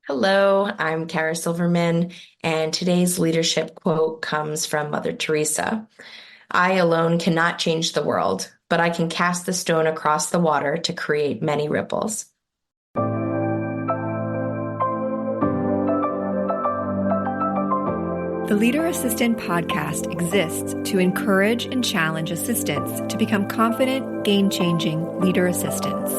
Hello, I'm Cara Silverman, and today's leadership quote comes from Mother Teresa. I alone cannot change the world, but I can cast the stone across the water to create many ripples. The Leader Assistant podcast exists to encourage and challenge assistants to become confident, game-changing leader assistants.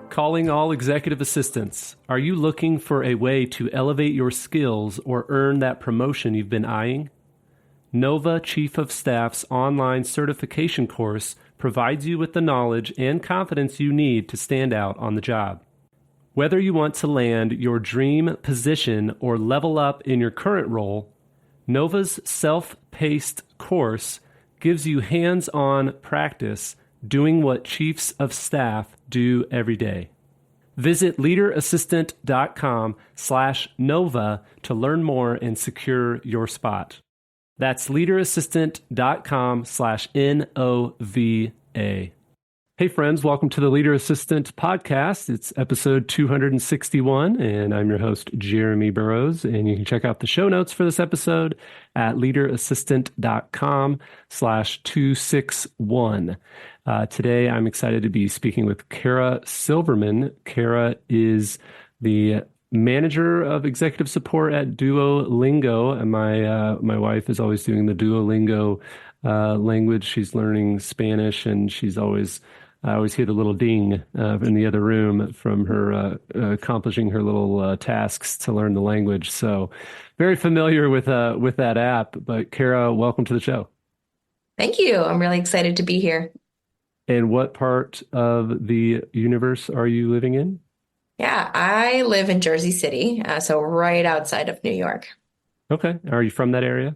Calling all executive assistants. Are you looking for a way to elevate your skills or earn that promotion you've been eyeing? Nova Chief of Staff's online certification course provides you with the knowledge and confidence you need to stand out on the job. Whether you want to land your dream position or level up in your current role, Nova's self-paced course gives you hands-on practice doing what chiefs of staff do every day. Visit leaderassistant.com/Nova to learn more and secure your spot. That's leaderassistant.com/NOVA. Hey friends, welcome to the Leader Assistant podcast. It's episode 261, and I'm your host, Jeremy Burrows, and you can check out the show notes for this episode at leaderassistant.com/261. Today, I'm excited to be speaking with Cara Silverman. Cara is the manager of executive support at Duolingo, and my wife is always doing the Duolingo language. She's learning Spanish, and I always hear the little ding in the other room from her accomplishing her little tasks to learn the language. So, very familiar with that app. But Cara, welcome to the show. Thank you. I'm really excited to be here. And what part of the universe are you living in? Yeah, I live in Jersey City, so right outside of New York. Okay. Are you from that area?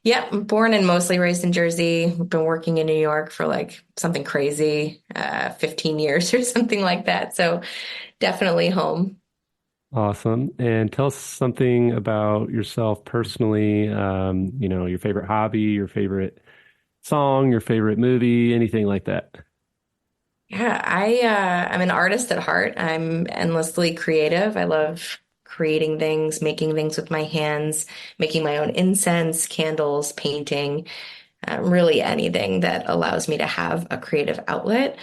Yep, I'm born and mostly raised in Jersey. I've been working in New York for like something crazy, 15 years or something like that. So definitely home. Awesome. And tell us something about yourself personally, your favorite hobby, your favorite song, your favorite movie, anything like that. Yeah, I'm an artist at heart. I'm endlessly creative. I love creating things, making things with my hands, making my own incense, candles, painting, really anything that allows me to have a creative outlet.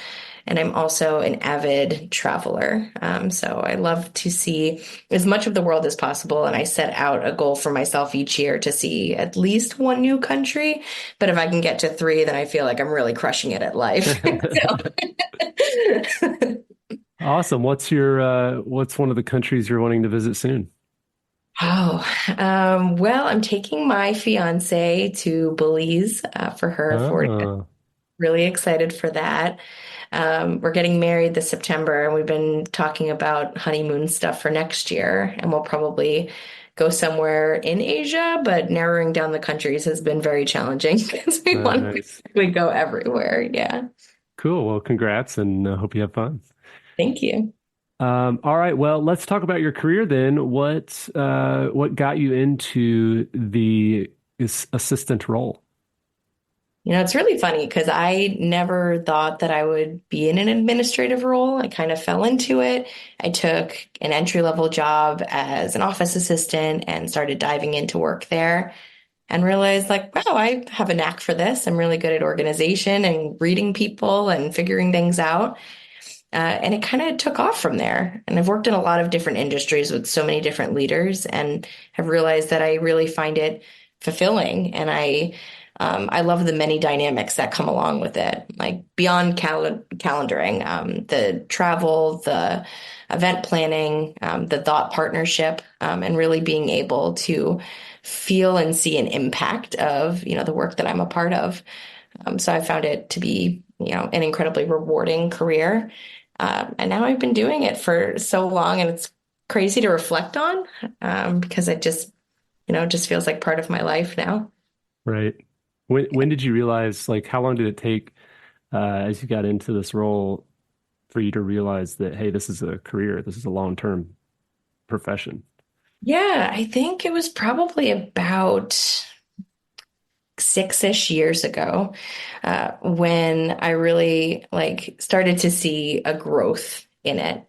And I'm also an avid traveler. So I love to see as much of the world as possible. And I set out a goal for myself each year to see at least one new country. But if I can get to three, then I feel like I'm really crushing it at life. Awesome. What's one of the countries you're wanting to visit soon? Well, I'm taking my fiance to Belize for her 40th. Oh, Really excited for that. We're getting married this September, and we've been talking about honeymoon stuff for next year, and we'll probably go somewhere in Asia, but narrowing down the countries has been very challenging because we want to nice. basically go everywhere. Yeah. Cool. Well, congrats, and I hope you have fun. Thank you. All right. Well, let's talk about your career then. What got you into the assistant role? It's really funny because I never thought that I would be in an administrative role. I kind of fell into it. I took an entry-level job as an office assistant and started diving into work there and realized like, wow, I have a knack for this. I'm really good at organization and reading people and figuring things out. And it kind of took off from there. And I've worked in a lot of different industries with so many different leaders and have realized that I really find it fulfilling. And I love the many dynamics that come along with it, like beyond calendaring, the travel, the event planning, the thought partnership, and really being able to feel and see an impact of, the work that I'm a part of. So I found it to be, an incredibly rewarding career. And now I've been doing it for so long, and it's crazy to reflect on, because it just feels like part of my life now. Right. When did you realize, like, how long did it take as you got into this role for you to realize that, hey, this is a career, this is a long-term profession? Yeah, I think it was probably about 6-ish years ago, when I really started to see a growth in it.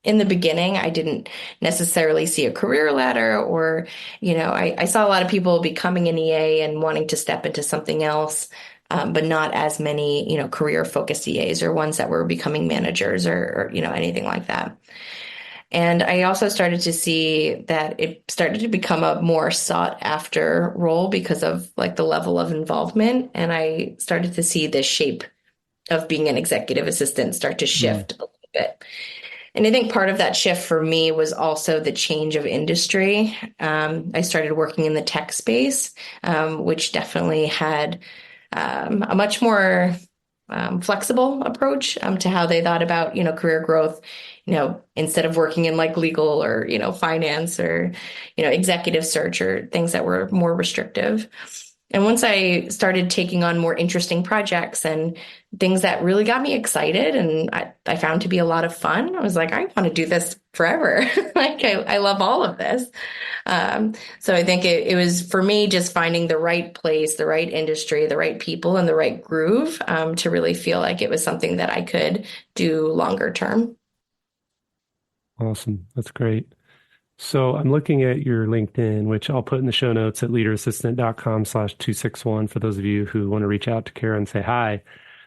In the beginning, I didn't necessarily see a career ladder, or, I saw a lot of people becoming an EA and wanting to step into something else, but not as many, career focused EAs or ones that were becoming managers or anything like that. And I also started to see that it started to become a more sought after role because of the level of involvement. And I started to see the shape of being an executive assistant start to Mm. shift a little bit. And I think part of that shift for me was also the change of industry. I started working in the tech space, which definitely had a much more flexible approach to how they thought about, career growth, instead of working in legal or, finance or, executive search or things that were more restrictive. And once I started taking on more interesting projects and things that really got me excited and I found to be a lot of fun, I was like, I want to do this forever. I love all of this. So I think it was for me just finding the right place, the right industry, the right people, and the right groove to really feel like it was something that I could do longer term. Awesome. That's great. So I'm looking at your LinkedIn, which I'll put in the show notes at leaderassistant.com/261 for those of you who want to reach out to Cara and say hi.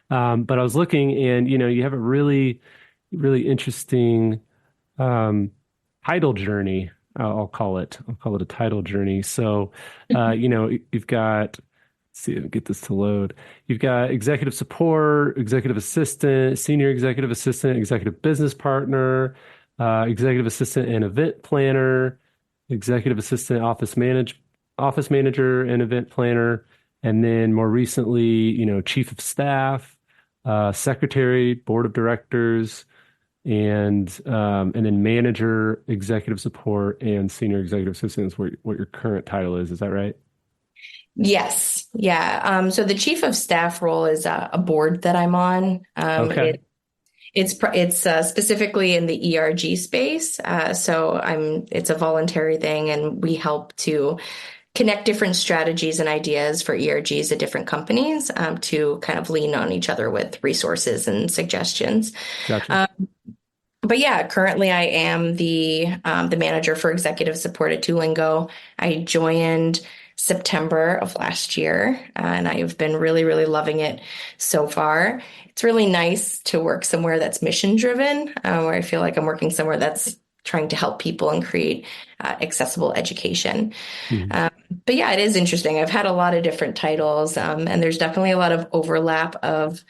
But I was looking and, you have a really, really interesting title journey. I'll call it. I'll call it a title journey. So, you've got, let's see, get this to load. You've got executive support, executive assistant, senior executive assistant, executive business partner, executive assistant and event planner, executive assistant, office manager and event planner, and then more recently, chief of staff, secretary, board of directors, and then manager, executive support, and senior executive assistant is what your current title is. Is that right? Yes. Yeah. So the chief of staff role is a board that I'm on. Okay. It's specifically in the ERG space. It's a voluntary thing, and we help to connect different strategies and ideas for ERGs at different companies to kind of lean on each other with resources and suggestions. Gotcha. But yeah, currently I am the manager for executive support at Duolingo. I joined September of last year, and I've been really, really loving it so far. It's really nice to work somewhere that's mission driven, where I feel like I'm working somewhere that's trying to help people and create accessible education. Mhm. But yeah, it is interesting. I've had a lot of different titles, and there's definitely a lot of overlap of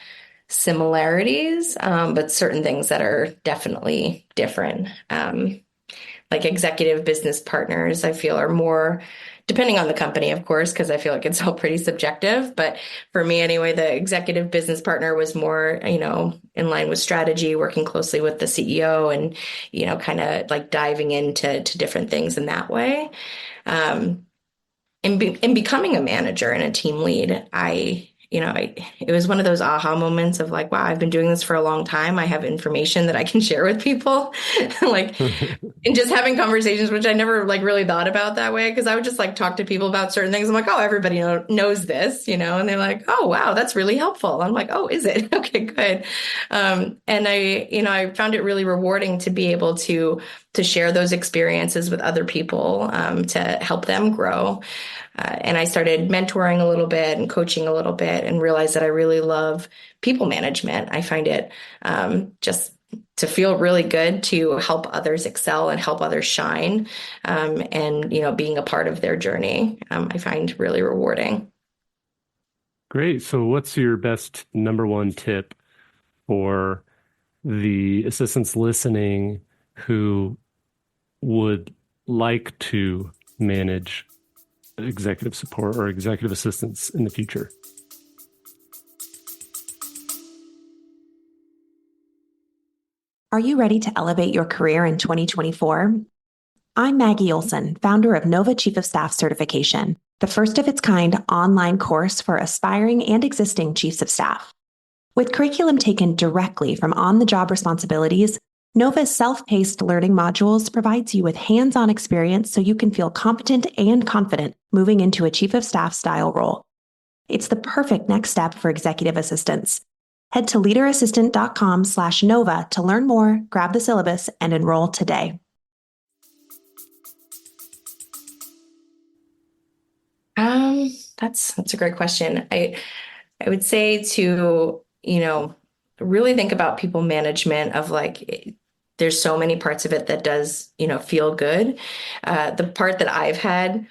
similarities, but certain things that are definitely different. Like executive business partners, I feel are more, depending on the company, of course, because I feel like it's all pretty subjective. But for me anyway, the executive business partner was more, in line with strategy, working closely with the CEO and, kind of diving into different things in that way. In becoming a manager and a team lead, it was one of those aha moments of wow, I've been doing this for a long time. I have information that I can share with people, and just having conversations, which I never really thought about that way. Cause I would just talk to people about certain things. I'm like, oh, everybody knows this, and they're like, oh, wow, that's really helpful. I'm like, oh, is it? Okay, good. And I found it really rewarding to be able to share those experiences with other people, to help them grow. And I started mentoring a little bit and coaching a little bit and realized that I really love people management. I find it just to feel really good to help others excel and help others shine, and being a part of their journey, I find really rewarding. Great. So what's your best number one tip for the assistants listening who would like to manage executive support or executive assistants in the future? Are you ready to elevate your career in 2024? I'm Maggie Olson, founder of Nova Chief of Staff Certification, the first of its kind online course for aspiring and existing chiefs of staff. With curriculum taken directly from on-the-job responsibilities, Nova's self-paced learning modules provides you with hands-on experience so you can feel competent and confident moving into a chief of staff style role. It's the perfect next step for executive assistants. Head to leaderassistant.com/Nova to learn more, grab the syllabus, and enroll today. That's a great question. I would say to, really think about people management of like, there's so many parts of it that does, feel good. The part that I've had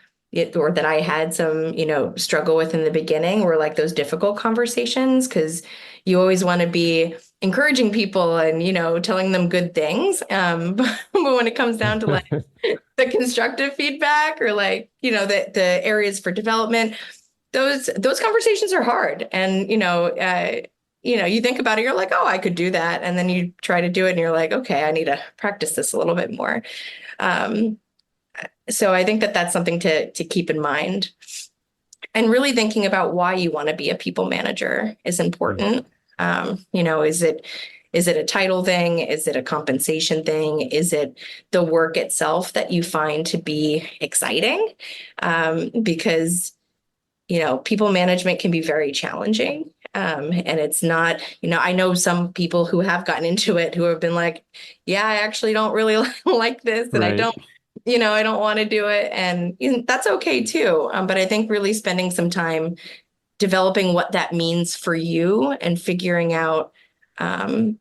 or that I had some, struggle with in the beginning were like those difficult conversations because you always want to be encouraging people and, telling them good things. But when it comes down to like the constructive feedback or like, the areas for development, those conversations are hard. And, you think about it, you're like, oh, I could do that. And then you try to do it and you're like, okay, I need to practice this a little bit more. So I think that that's something to keep in mind. And really thinking about why you want to be a people manager is important. Is it a title thing? Is it a compensation thing? Is it the work itself that you find to be exciting? Because, people management can be very challenging. And it's not, I know some people who have gotten into it who have been like, yeah, I actually don't really like this. And I Right. don't, I don't want to do it. And that's okay too. But I think really spending some time developing what that means for you and figuring out, like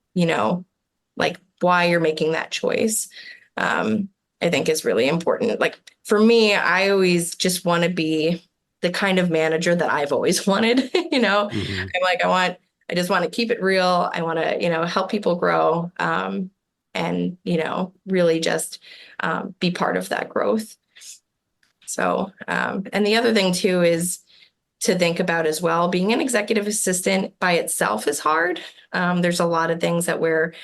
why you're making that choice, I think is really important. Like for me, I always just want to be the kind of manager that I've always wanted. Mm-hmm. I'm like, I just want to keep it real. I want to, help people grow, and, really just be part of that growth. So, and the other thing too is to think about as well, being an executive assistant by itself is hard. There's a lot of things that we're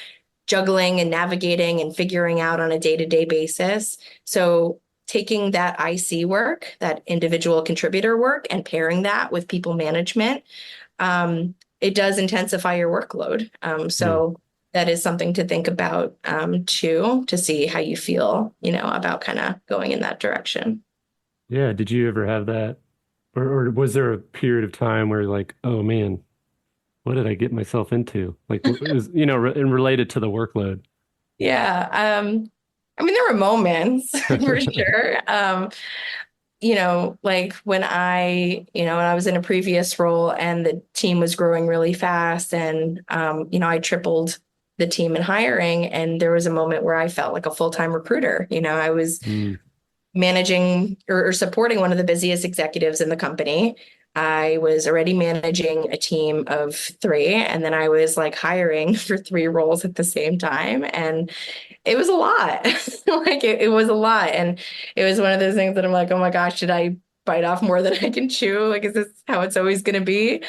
juggling and navigating and figuring out on a day-to-day basis. So taking that IC work, that individual contributor work, and pairing that with people management, it does intensify your workload. So that is something to think about too, to see how you feel, about kind of going in that direction. Yeah. Did you ever have that? Or was there a period of time where you're like, oh man, what did I get myself into? Like, it was, and related to the workload. Yeah. I mean, there were moments for sure. Like when I was in a previous role and the team was growing really fast and, I tripled the team in hiring. And there was a moment where I felt like a full-time recruiter. I was Mm, managing or supporting one of the busiest executives in the company. I was already managing a team of 3, and then I was like hiring for 3 roles at the same time. And it was a lot. Like it was a lot. And it was one of those things that I'm like, oh my gosh, did I bite off more than I can chew? Like, is this how it's always going to be?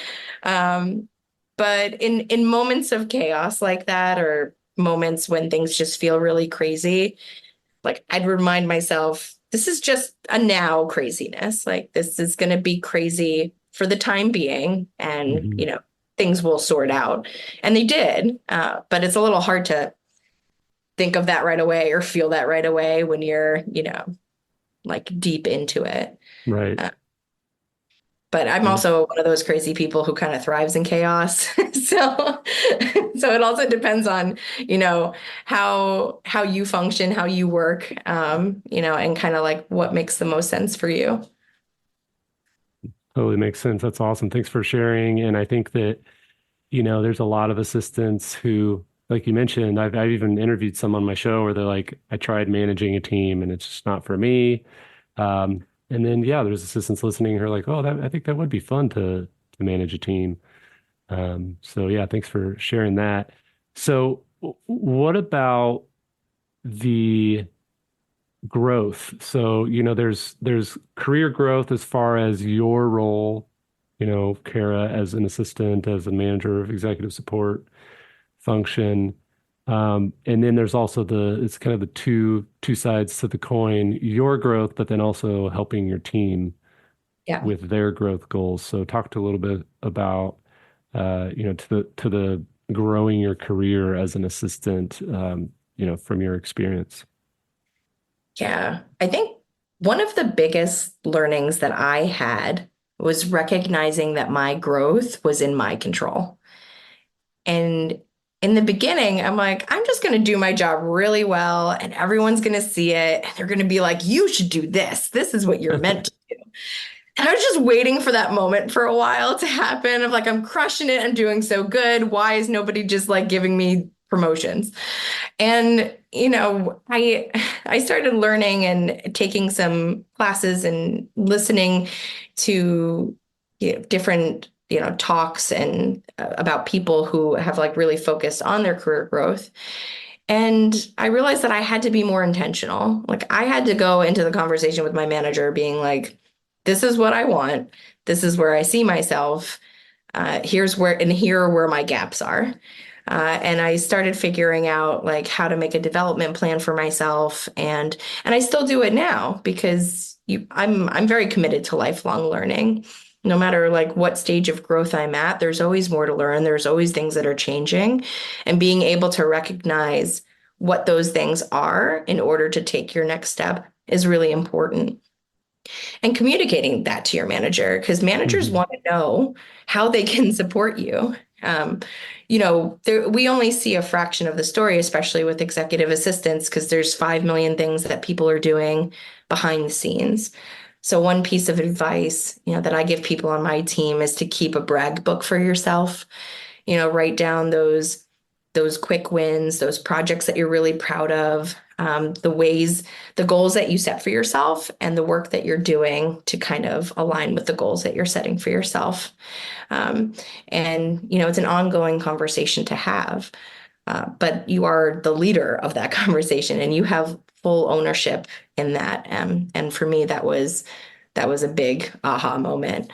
But in moments of chaos like that, or moments when things just feel really crazy, like I'd remind myself, this is just a now craziness. Like this is going to be crazy for the time being, and mhm. things will sort out. And they did, but it's a little hard to think of that right away or feel that right away when you're, like deep into it. Right. Uh, but I'm Yeah. also one of those crazy people who kind of thrives in chaos. So, so it also depends on, how you function, how you work, and kind of like what makes the most sense for you. Totally makes sense. That's awesome. Thanks for sharing. And I think that, there's a lot of assistants who, like you mentioned, I've even interviewed some on my show where they're like, I tried managing a team and it's just not for me. And then, yeah, there's assistants listening who are like, oh, I think that would be fun to manage a team. So yeah, thanks for sharing that. So what about the growth? So, there's career growth as far as your role, Kara, as an assistant, as a manager of executive support function. And then there's also it's kind of the two sides to the coin, your growth, but then also helping your team Yeah. with their growth goals. So talk to a little bit about, to the growing your career as an assistant, from your experience. Yeah. I think one of the biggest learnings that I had was recognizing that my growth was in my control. And in the beginning, I'm like, I'm just going to do my job really well and everyone's going to see it. And they're going to be like, you should do this. This is what you're meant to do. And I was just waiting for that moment for a while to happen of like, I'm crushing it. I'm doing so good. Why is nobody just like giving me promotions? And, I started learning and taking some classes and listening to different, talks and about people who have like really focused on their career growth. And I realized that I had to be more intentional. Like I had to go into the conversation with my manager being like, this is what I want. This is where I see myself. Here are where my gaps are. And I started figuring out like how to make a development plan for myself, and I still do it now because I'm very committed to lifelong learning. No matter like what stage of growth I'm at, there's always more to learn. There's always things that are changing, and being able to recognize what those things are in order to take your next step is really important. And communicating that to your manager, because managers Mhm. want to know how they can support you. Um, we only see a fraction of the story, especially with executive assistants, because there's 5 million things that people are doing behind the scenes. So one piece of advice, that I give people on my team is to keep a brag book for yourself. Write down those quick wins, those projects that you're really proud of, the goals that you set for yourself, and the work that you're doing to kind of align with the goals that you're setting for yourself. Um, and it's an ongoing conversation to have, but you are the leader of that conversation, and you have full ownership in that. And for me, that was a big aha moment.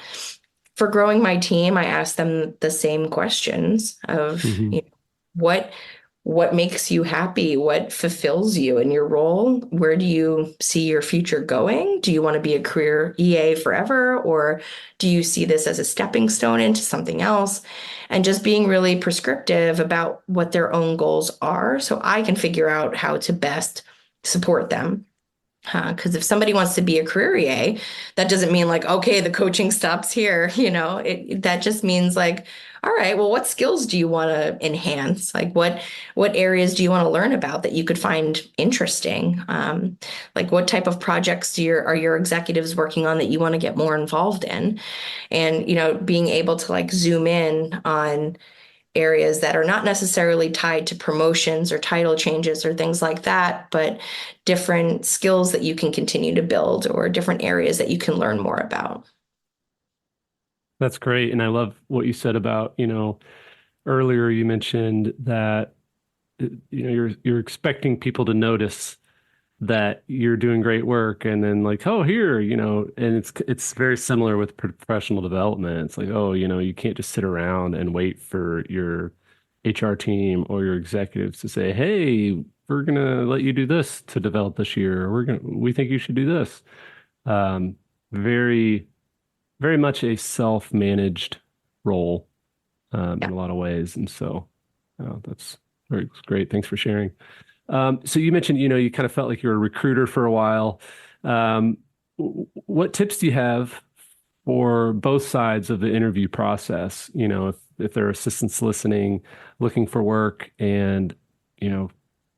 For growing my team, I asked them the same questions of, Mhm. what what makes you happy? What fulfills you in your role? Where do you see your future going? Do you want to be a career EA forever, or do you see this as a stepping stone into something else? And just being really prescriptive about what their own goals are so I can figure out how to best support them. Because if somebody wants to be a career EA, that doesn't mean like, okay, the coaching stops here. That just means like, all right, well, what skills do you want to enhance? Like, what areas do you want to learn about that you could find interesting? Like, what type of projects are your executives working on that you want to get more involved in? And being able to like zoom in on areas that are not necessarily tied to promotions or title changes or things like that, but different skills that you can continue to build or different areas that you can learn more about. That's great. And I love what you said about, earlier you mentioned that, you're expecting people to notice that you're doing great work and then like, oh, here, and it's very similar with professional development. It's like, oh, you can't just sit around and wait for your HR team or your executives to say, hey, we're gonna let you do this to develop this year. Or we think you should do this. Very, very much a self-managed role in Yeah. a lot of ways. And so that's very great. Thanks for sharing. So you mentioned, you kind of felt like you were a recruiter for a while. What tips do you have for both sides of the interview process? If there are assistants listening, looking for work and,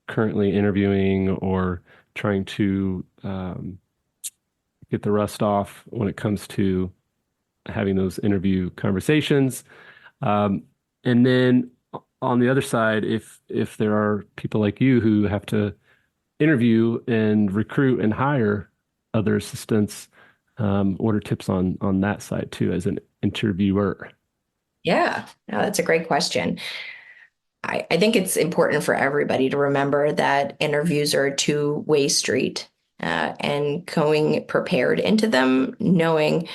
currently interviewing or trying to get the rust off when it comes to having those interview conversations. And then on the other side, if there are people like you who have to interview and recruit and hire other assistants, what are tips on that side too as an interviewer? Yeah, no, that's a great question. I think it's important for everybody to remember that interviews are a two-way street, and going prepared into them, knowing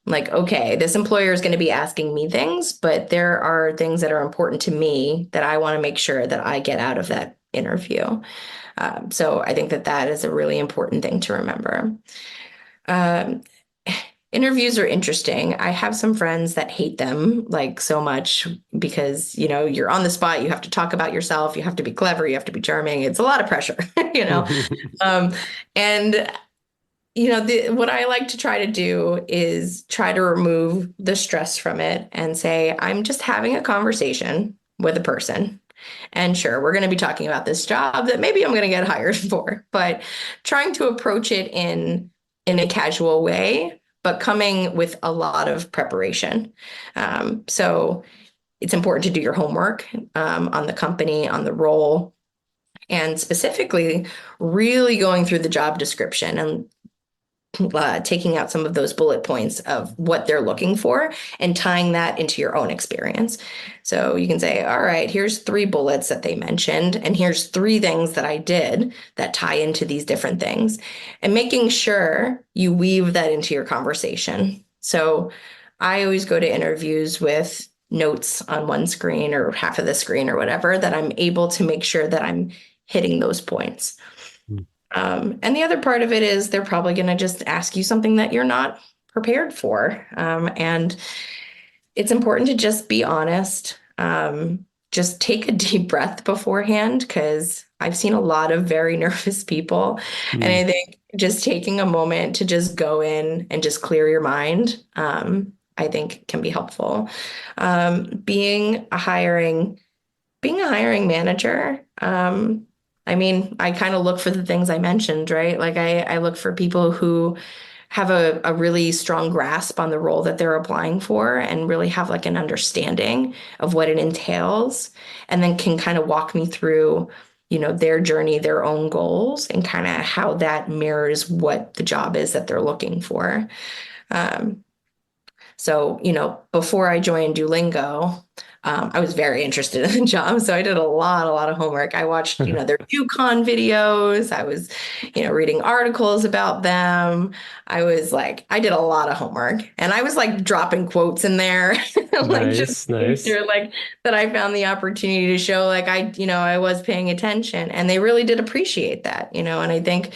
like, okay, this employer is going to be asking me things, but there are things that are important to me that I want to make sure that I get out of that interview. So I think that is a really important thing to remember. Um, Interviews are interesting. I have some friends that hate them like so much because, you're on the spot, you have to talk about yourself, you have to be clever, you have to be charming. It's a lot of pressure, you know. Um, and what I like to try to do is try to remove the stress from it and say, I'm just having a conversation with a person. And sure, we're going to be talking about this job that maybe I'm going to get hired for, but trying to approach it in a casual way, but coming with a lot of preparation. So it's important to do your homework on the company, on the role, and specifically really going through the job description and taking out some of those bullet points of what they're looking for and tying that into your own experience. So you can say, all right, here's 3 bullets that they mentioned, and here's 3 things that I did that tie into these different things, and making sure you weave that into your conversation. So I always go to interviews with notes on one screen or half of the screen or whatever, that I'm able to make sure that I'm hitting those points. And the other part of it is they're probably going to just ask you something that you're not prepared for. And it's important to just be honest. Just take a deep breath beforehand, because I've seen a lot of very nervous people. And I think just taking a moment to just go in and just clear your mind, I think can be helpful. Being a hiring manager, I mean, I kind of look for the things I mentioned, right? Like I look for people who have a really strong grasp on the role that they're applying for and really have like an understanding of what it entails, and then can kind of walk me through, their journey, their own goals, and kind of how that mirrors what the job is that they're looking for. So, before I joined Duolingo, I was very interested in the job. So I did a lot of homework. I watched, their DuCon videos. I was, reading articles about them. I did a lot of homework, and I was like dropping quotes in there, like just Nice. sure, like that I found the opportunity to show like I was paying attention, and they really did appreciate that, and I think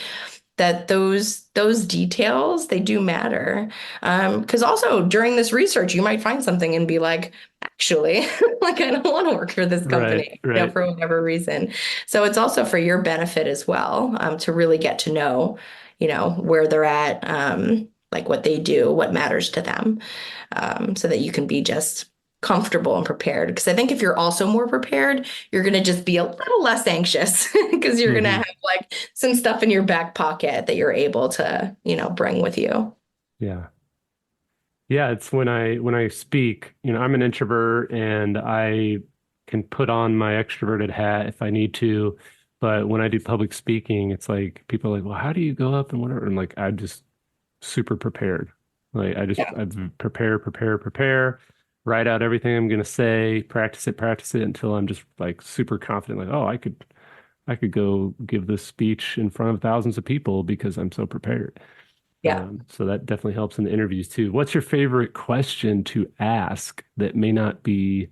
that those details, they do matter. Because also during this research, you might find something and be like, actually, like I don't want to work for this company, Right. for whatever reason. So it's also for your benefit as well, to really get to know, where they're at, like what they do, what matters to them, so that you can be just comfortable and prepared. Because I think if you're also more prepared, you're going to just be a little less anxious, because you're going to have like some stuff in your back pocket that you're able to, bring with you. Yeah. Yeah, it's when I speak, I'm an introvert and I can put on my extroverted hat if I need to. But when I do public speaking, it's like people are like, well, how do you go up and whatever? And like I'm just super prepared. Like I prepare, write out everything I'm gonna say, practice it until I'm just like super confident, like, oh, I could go give this speech in front of thousands of people because I'm so prepared. Yeah. So that definitely helps in the interviews too. What's your favorite question to ask that may not be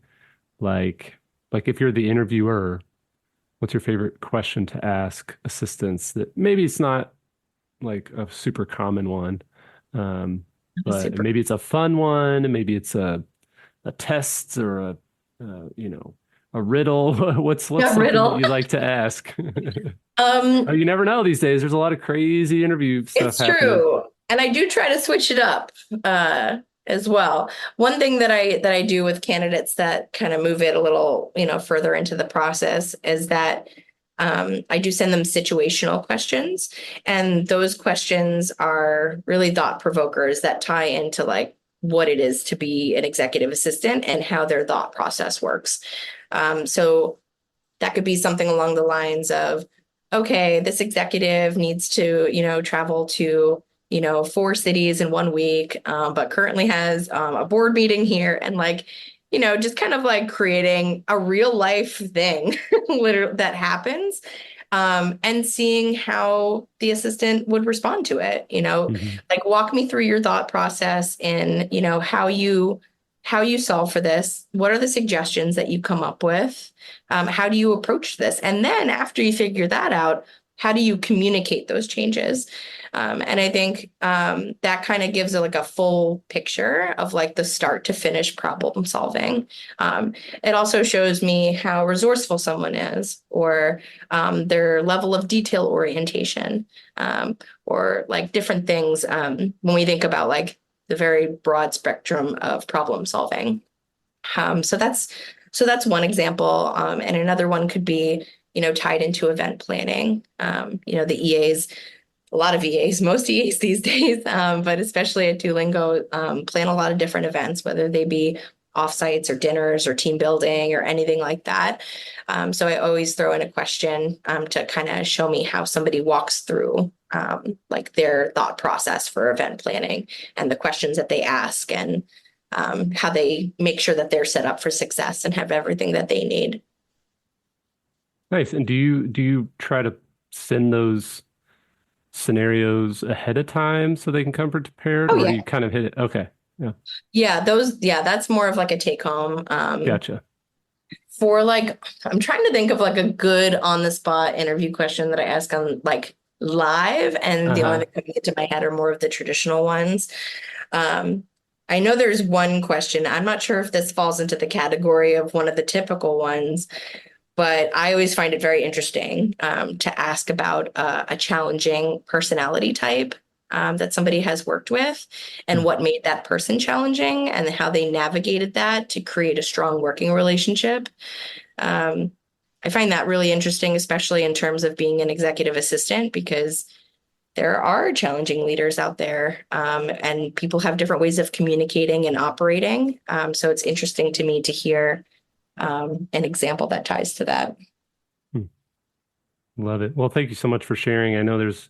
like if you're the interviewer, what's your favorite question to ask assistants that maybe it's not like a super common one, but Super. maybe it's a fun one, and maybe it's a test or a riddle. What's Yeah, something that riddle. you like to ask? Oh, Um, you never know these days. There's a lot of crazy interview stuff It's happening. true. And I do try to switch it up as well. One thing that I do with candidates that kind of move it a little, further into the process is that I do send them situational questions. And those questions are really thought provokers that tie into like what it is to be an executive assistant and how their thought process works. So that could be something along the lines of, okay, this executive needs to, travel to, 4 cities in 1 week, but currently has a board meeting here, and like, just kind of like creating a real life thing literally that happens, and seeing how the assistant would respond to it, Hmm. like walk me through your thought process and, how you solve for this. What are the suggestions that you come up with? How do you approach this? And then after you figure that out, how do you communicate those changes? And I think that kind of gives like a full picture of like the start to finish problem solving. It also shows me how resourceful someone is, or their level of detail orientation, or like different things when we think about like the very broad spectrum of problem solving. So that's one example, and another one could be, tied into event planning. The EAs, a lot of EAs, most EAs these days, but especially at Duolingo, plan a lot of different events, whether they be offsites or dinners or team building or anything like that. So I always throw in a question to kind of show me how somebody walks through like their thought process for event planning and the questions that they ask, and how they make sure that they're set up for success and have everything that they need. Nice. And do you try to send those scenarios ahead of time so they can come prepared, Oh or do yeah. you kind of hit it? Okay. Yeah. Yeah, that's more of like a take home. Gotcha. For like, I'm trying to think of like a good on the spot interview question that I ask on like live, and the only Uh-huh. that coming into my head are more of the traditional ones. Um, I know there's one question. I'm not sure if this falls into the category of one of the typical ones, but I always find it very interesting to ask about a challenging personality type that somebody has worked with, and what made that person challenging, and how they navigated that to create a strong working relationship. Um, I find that really interesting, especially in terms of being an executive assistant, because there are challenging leaders out there, and people have different ways of communicating and operating. So it's interesting to me to hear an example that ties to that. Hmm. Love it. Well, thank you so much for sharing. I know there's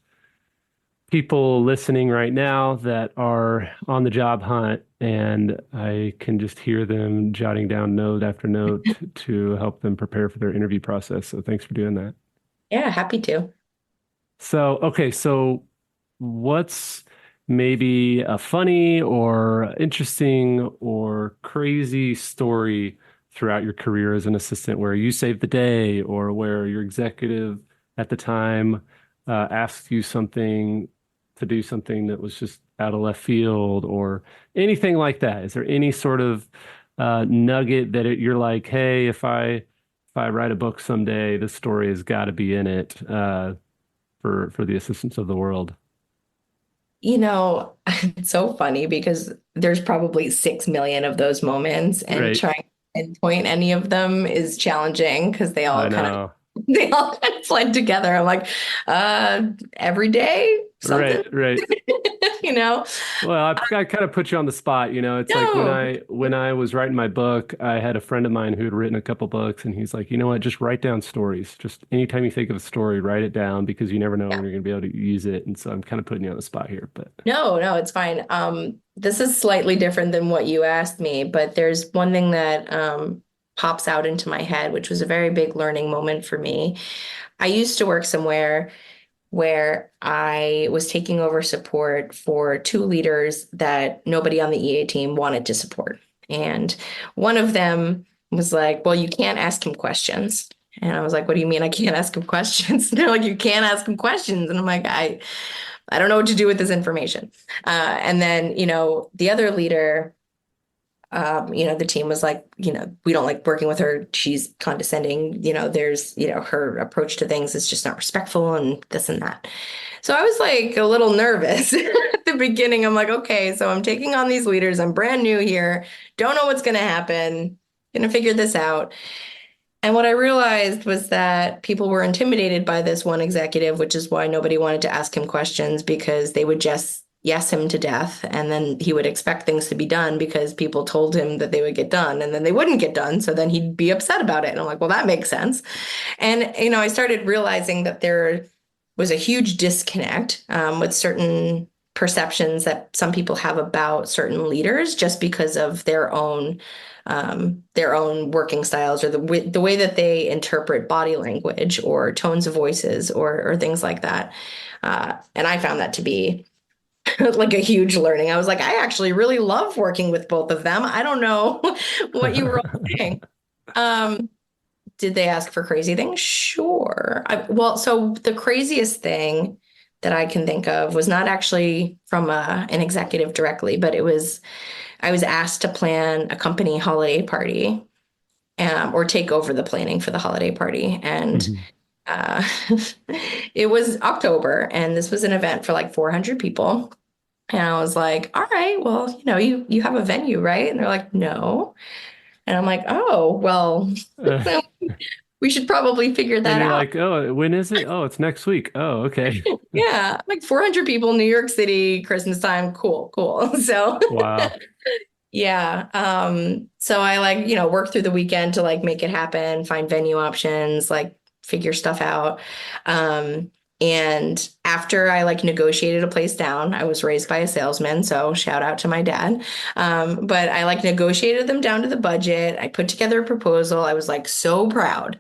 people listening right now that are on the job hunt, and I can just hear them jotting down note after note to help them prepare for their interview process. So thanks for doing that. Yeah, happy to. So, okay, so what's maybe a funny or interesting or crazy story throughout your career as an assistant where you saved the day, or where your executive at the time asked you something to do something that was just out of left field, or anything like that? Is there any sort of nugget that you're like, hey, if I write a book someday, this story has got to be in it, for the assistants of the world? It's so funny because there's probably 6 million of those moments, and Right. trying to pinpoint any of them is challenging because they I all kind of know. they all kind of blend together. I'm like, every day, something, Right, right. you know? Well, I kind of put you on the spot, you know. It's like when No. I was writing my book, I had a friend of mine who had written a couple books, and he's like, you know what, just write down stories. Just anytime you think of a story, write it down, because you never know when you're going to be able to use it. And so I'm kind of putting you on the spot here, but No, it's fine. This is slightly different than what you asked me, but there's one thing that pops out into my head, which was a very big learning moment for me. I used to work somewhere where I was taking over support for two leaders that nobody on the EA team wanted to support. And one of them was like, well, you can't ask him questions. And I was like, what do you mean I can't ask him questions? They're like, you can't ask him questions. And I'm like, I don't know what to do with this information. And then, the other leader, the team was like, we don't like working with her. She's condescending. There's, her approach to things is just not respectful and this and that. So I was like a little nervous at the beginning. I'm like, okay, so I'm taking on these leaders. I'm brand new here. Don't know what's going to happen. Going to figure this out. And what I realized was that people were intimidated by this one executive, which is why nobody wanted to ask him questions, because they would just yes him to death. And then he would expect things to be done because people told him that they would get done, and then they wouldn't get done. So then he'd be upset about it. And I'm like, well, that makes sense. And, I started realizing that there was a huge disconnect with certain perceptions that some people have about certain leaders just because of their own working styles, or the way that they interpret body language or tones of voices, or things like that. And I found that to be like a huge learning. I was like, I actually really love working with both of them. I don't know what you were all saying. Um, Did they ask for crazy things? Sure. Well, so the craziest thing that I can think of was not actually from an executive directly, but I was asked to plan a company holiday party, or take over the planning for the holiday party. And Mhm. uh, it was October, and this was an event for like 400 people. And I was like, all right, well, you have a venue, right? And they're like, no. And I'm like, oh, well, Uh, we should probably figure and that you're out. like, oh, when is it? Oh, it's next week. Oh, okay. Yeah, like 400 people, New York City, Christmas time. Cool, cool. So Wow. yeah. So I like, work through the weekend to like make it happen, find venue options, like figure stuff out. And after I like negotiated a place down, I was raised by a salesman, so shout out to my dad. But I like negotiated them down to the budget. I put together a proposal. I was like so proud.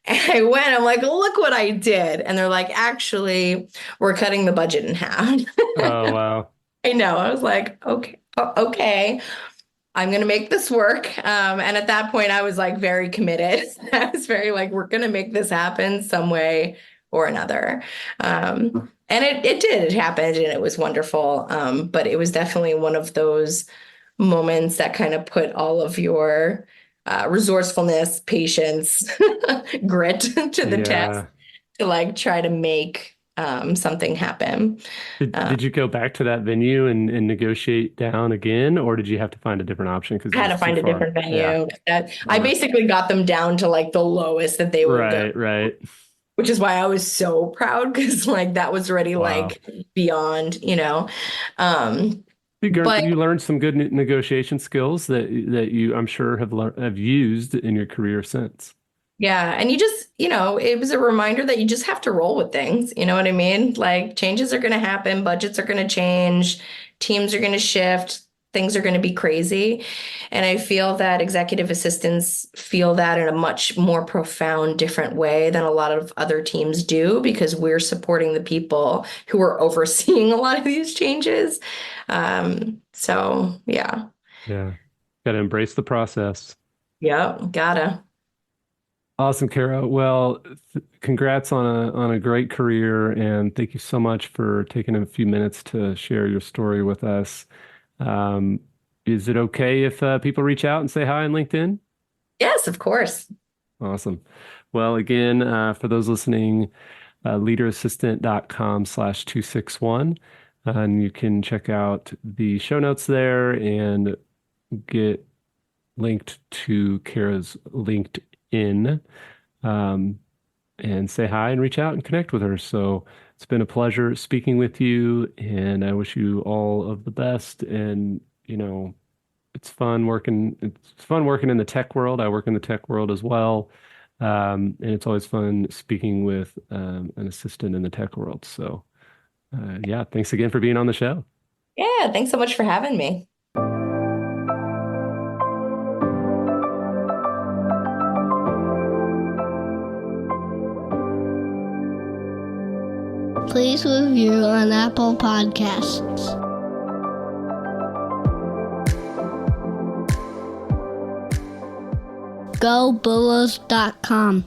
And I went, I'm like, look what I did. And they're like, actually, we're cutting the budget in half. Oh, wow. I know. I was like, okay, okay. I'm going to make this work. And at that point, I was like very committed. I was very like, we're going to make this happen some way or another. And it did. It happened and it was wonderful. But it was definitely one of those moments that kind of put all of your resourcefulness, patience, grit to the test Yeah. to like try to make something happen. Did you go back to that venue and negotiate down again, or did you have to find a different option because I it had was to too find a far? different Yeah. venue. I Uh, basically got them down to like the lowest that they would go, right, right. which is why I was so proud because like that was already Wow. like beyond, Um, but You learned some good negotiation skills that you, I'm sure, have used in your career since. yeah, and you just, it was a reminder that you just have to roll with things. You know what I mean? Like changes are going to happen, budgets are going to change, teams are going to shift, things are going to be crazy. And I feel that executive assistants feel that in a much more profound, different way than a lot of other teams do because we're supporting the people who are overseeing a lot of these changes. So yeah. Yeah. Got to embrace the process. Yep, gotta. Awesome, Kara. Well, congrats on a great career, and thank you so much for taking a few minutes to share your story with us. Um, is it okay if people reach out and say hi on LinkedIn? Yes, of course. Awesome. Well, again, for those listening, leaderassistant.com/261, and you can check out the show notes there and get linked to Kara's LinkedIn, um, and say hi and reach out and connect with her. So it's been a pleasure speaking with you, and I wish you all of the best. And it's fun working. It's fun working in the tech world. I work in the tech world as well, and it's always fun speaking with an assistant in the tech world. So yeah, thanks again for being on the show. Yeah, thanks so much for having me. Please review on Apple Podcasts. GoBulls.com